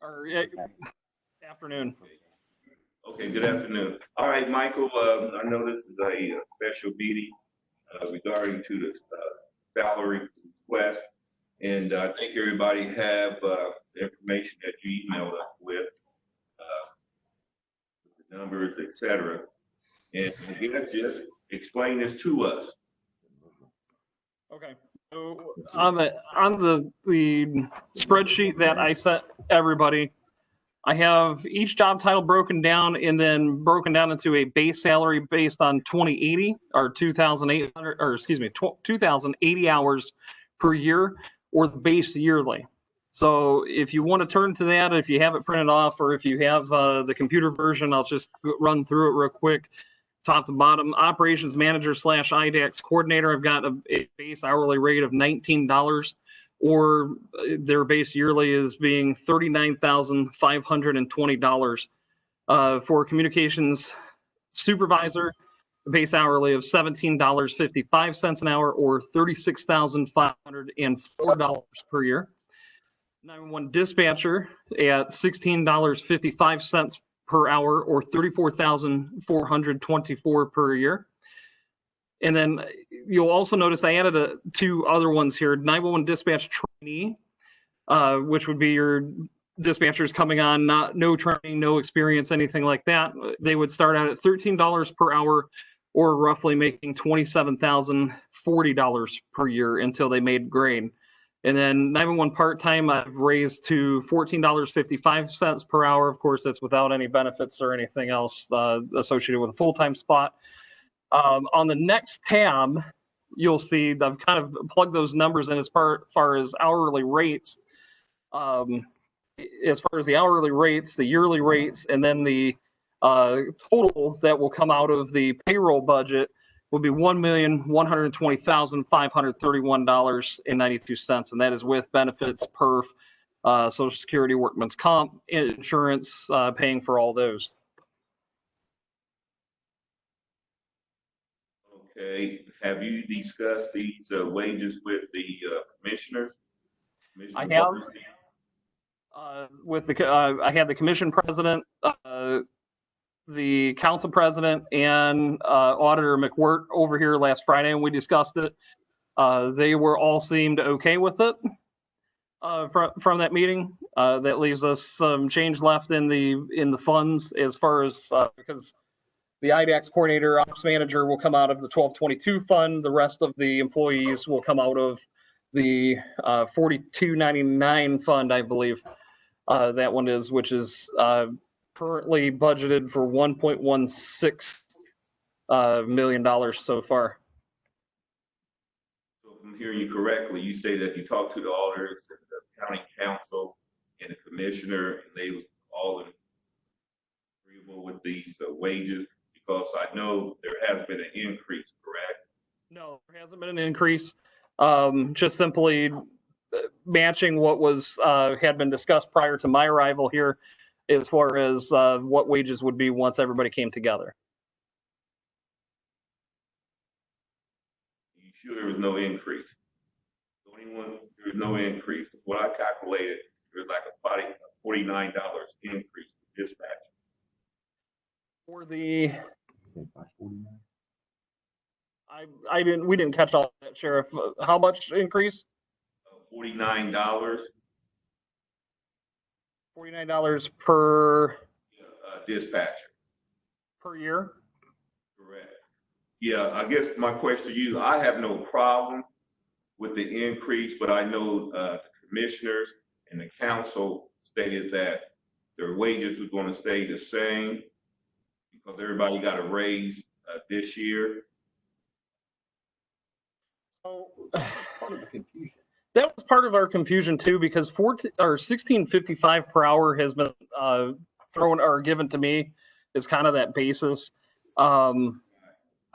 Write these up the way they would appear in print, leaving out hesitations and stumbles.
or afternoon. Okay, good afternoon. All right, Michael, I know this is a special meeting regarding to the salary request, and I think everybody have the information that you emailed us with, the numbers, etc. And I guess just explain this to us. Okay. So on the spreadsheet that I sent everybody, I have each job title broken down and then broken down into a base salary based on 2080 or 2,800, or excuse me, 2,080 hours per year, or the base yearly. So if you want to turn to that, if you have it printed off, or if you have the computer version, I'll just run through it real quick. Top to bottom, operations manager / IDAX coordinator, I've got a base hourly rate of $19, or their base yearly is being $39,520. For communications supervisor, base hourly of $17.55 an hour, or $36,504 per year. 911 dispatcher at $16.55 per hour, or $34,424 per year. And then you'll also notice I added two other ones here. 911 dispatch trainee, which would be your dispatchers coming on, no training, no experience, anything like that. They would start out at $13 per hour, or roughly making $27,040 per year until they made grade. And then 911 part-time, I've raised to $14.55 per hour. Of course, that's without any benefits or anything else associated with a full-time spot. On the next tab, you'll see I've kind of plugged those numbers in as far as hourly rates. As far as the hourly rates, the yearly rates, and then the total that will come out of the payroll budget will be $1,120,531.92, and that is with benefits, perf, Social Security, workman's comp, insurance, paying for all those. Okay, have you discussed these wages with the commissioners? I have. I had the commission president, the council president, and Auditor McWhirter over here last Friday, and we discussed it. They were all seemed okay with it from that meeting. That leaves us some change left in the funds as far as because the IDAX coordinator, ops manager will come out of the 1222 fund. The rest of the employees will come out of the 4299 fund, I believe. That one is, which is currently budgeted for $1.16 million so far. So if I'm hearing you correctly, you stated that you talked to the auditors and the county council and the commissioner, and they all agreeable with these wages, because I know there has been an increase, correct? No, there hasn't been an increase. Just simply matching what was had been discussed prior to my arrival here, as far as what wages would be once everybody came together. You sure there was no increase? There was no increase. What I calculated, there's like a $49 increase for dispatch. For the, we didn't catch all that, Sheriff. How much increase? $49. $49 per dispatcher. Per year? Correct. Yeah, I guess my question to you, I have no problem with the increase, but I know the commissioners and the council stated that their wages were going to stay the same because everybody got a raise this year. So, part of the confusion. That was part of our confusion too, because $16.55 per hour has been thrown or given to me as kind of that basis. I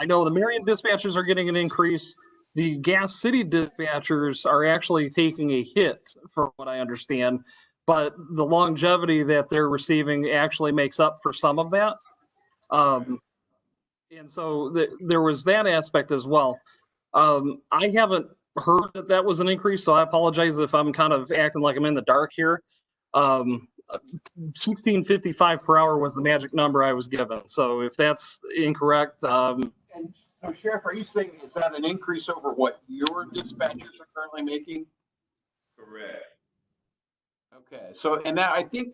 know the Marion dispatchers are getting an increase. The Gas City dispatchers are actually taking a hit, from what I understand, but the longevity that they're receiving actually makes up for some of that. And so there was that aspect as well. I haven't heard that was an increase, so I apologize if I'm kind of acting like I'm in the dark here. 16.55 per hour was the magic number I was given. So if that's incorrect, And so Sheriff, are you saying, is that an increase over what your dispatchers are currently making? Correct. Okay, so, and that, I think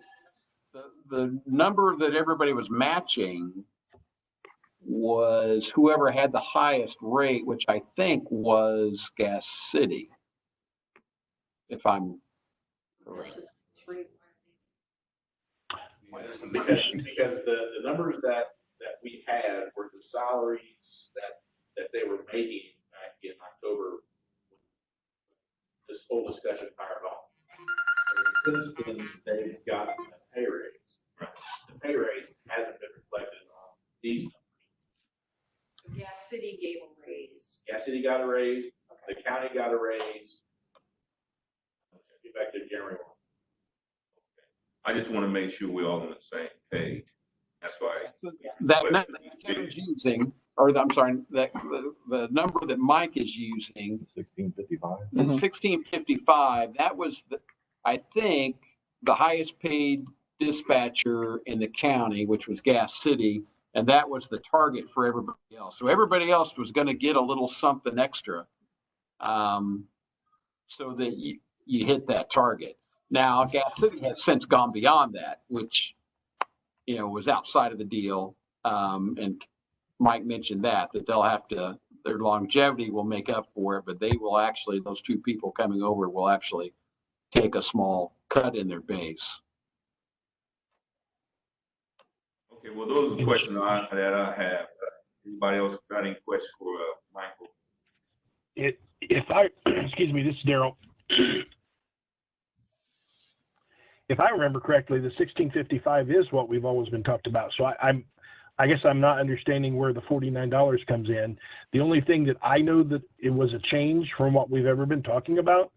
the number that everybody was matching was whoever had the highest rate, which I think was Gas City, if I'm correct. Because the numbers that we had were the salaries that they were making back in October, when this whole discussion fired off. And since then, they've gotten a pay raise. The pay raise hasn't been reflected on these numbers. Gas City gave a raise. Gas City got a raise, the county got a raise, effective January 1. I just want to make sure we're all on the same page. That's why. That number that Kevin's using, or I'm sorry, that the number that Mike is using, 1655. the 1655, that was, I think, the highest paid dispatcher in the county, which was Gas City, and that was the target for everybody else. So everybody else was going to get a little something extra, so that you hit that target. Now, Gas City has since gone beyond that, which, was outside of the deal. And Mike mentioned that they'll have to, their longevity will make up for it, but they will actually, those two people coming over will actually take a small cut in their base. Okay, well, those are the questions that I have. Anybody else got any questions for Michael? Excuse me, this is Daryl. If I remember correctly, the 1655 is what we've always been talked about. So I guess I'm not understanding where the $49 comes in. The only thing that I know that it was a change from what we've ever been talking about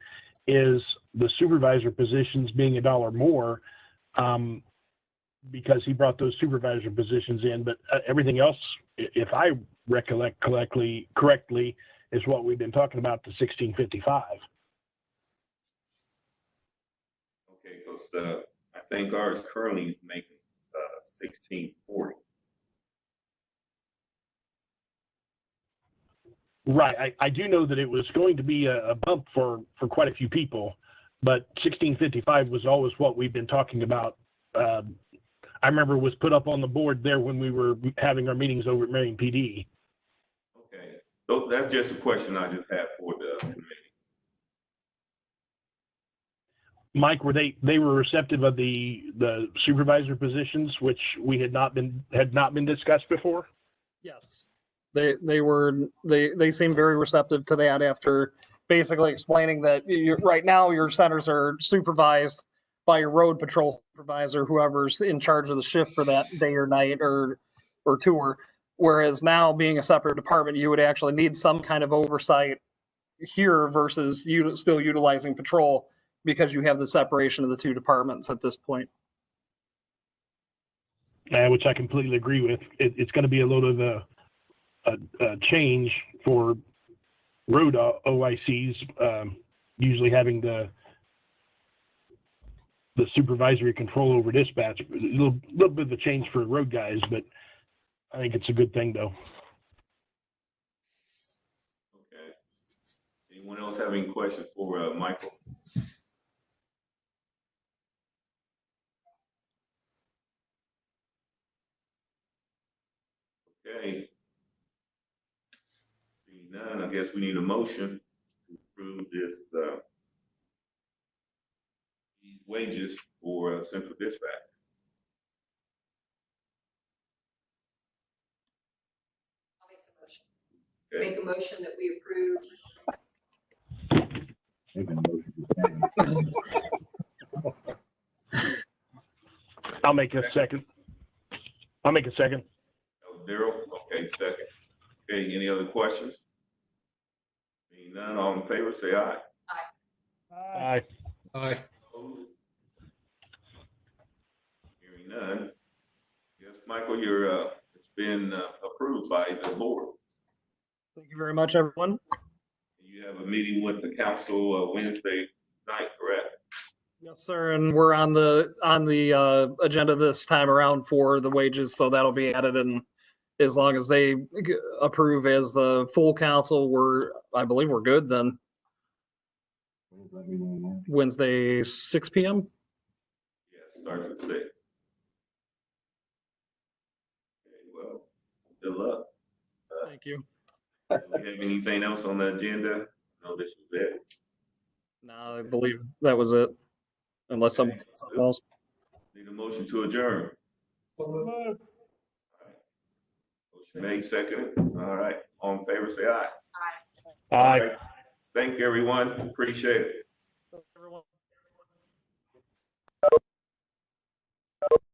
is the supervisor positions being $1 more, because he brought those supervisor positions in. But everything else, if I recollect correctly, is what we've been talking about, the 1655. Okay, because I think ours currently making 1640. Right. I do know that it was going to be a bump for quite a few people, but 1655 was always what we've been talking about. I remember it was put up on the board there when we were having our meetings over at Marion PD. Okay, so that's just a question I just had for the committee. Mike, they were receptive of the supervisor positions, which we had not been discussed before? yes, they seem very receptive to that after basically explaining that right now your centers are supervised by your road patrol supervisor, whoever's in charge of the shift for that day or night or tour. Whereas now, being a separate department, you would actually need some kind of oversight here versus you still utilizing patrol, because you have the separation of the two departments at this point. Which I completely agree with. It's going to be a little of a change for road OICs, usually having the supervisory control over dispatch. A little bit of a change for road guys, but I think it's a good thing, though. Okay. Anyone else have any questions for Michael? Okay. Seeing none, I guess we need a motion to approve this these wages for central dispatch. I'll make the motion. Make a motion that we approve. I'll make a second. Oh, Daryl, okay, second. Okay, any other questions? Seeing none, all in favor, say aye. Aye. Opposed? Hearing none. Yes, Michael, it's been approved by the board. Thank you very much, everyone. You have a meeting with the council Wednesday night, correct? Yes, sir, and we're on the agenda this time around for the wages, so that'll be added in. As long as they approve as the full council, I believe we're good then. Wednesday, 6 p.m. Yeah, starts at 6. Okay, well, good luck. Thank you. Do we have anything else on the agenda? No, this was it. No, I believe that was it, unless something else. Need a motion to adjourn. Motion made, second. All right. All in favor, say aye. Aye. Aye. All right. Thank you, everyone. Appreciate it.